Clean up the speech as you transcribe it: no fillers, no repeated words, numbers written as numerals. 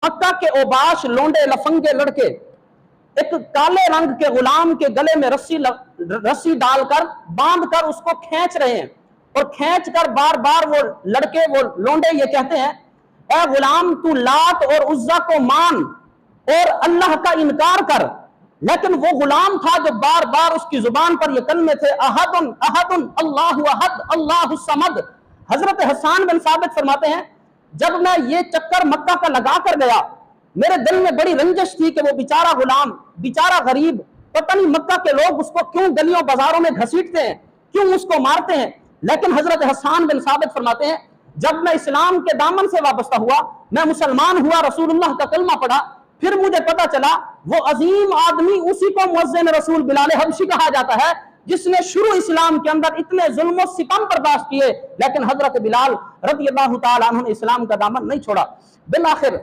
मक्का के ओबाश लोंडे लफंगे लड़के एक काले रंग के गुलाम के गले में रस्सी डालकर बांध कर उसको खींच रहे हैं, और खींच कर बार बार वो लड़के, वो लोंडे ये कहते हैं, ए गुलाम तू लात और उज्जा को मान और अल्लाह का इनकार कर। लेकिन वो गुलाम था जो बार बार उसकी जुबान पर ये कलमे थे, अहदुन अहदुन अल्लाहु अहद अल्लाहु समद। हजरत हसन बिन साबित फरमाते हैं, जब मैं ये चक्कर मक्का का लगा कर गया, मेरे दिल में बड़ी रंजिश थी कि वो बेचारा गुलाम, बेचारा गरीब, पता नहीं मक्का के लोग उसको क्यों गलियों बाजारों में घसीटते हैं, क्यों उसको मारते हैं। लेकिन हजरत हसन बिन साबित फरमाते हैं, जब मैं इस्लाम के दामन से वाबस्ता हुआ, मैं मुसलमान हुआ, रसूलुल्लाह का कलमा पढ़ा, फिर मुझे पता चला वो अजीम आदमी, उसी को मुअज्जिन रसूल बिलाल हबशी कहा जाता है, जिसने शुरू इस्लाम के अंदर इतने जुल्म सितम बर्दाश्त किए, लेकिन हजरत बिलाल रज़ियल्लाहु ताला अन्हु ने इस्लाम का दामन नहीं छोड़ा। बिल आखिर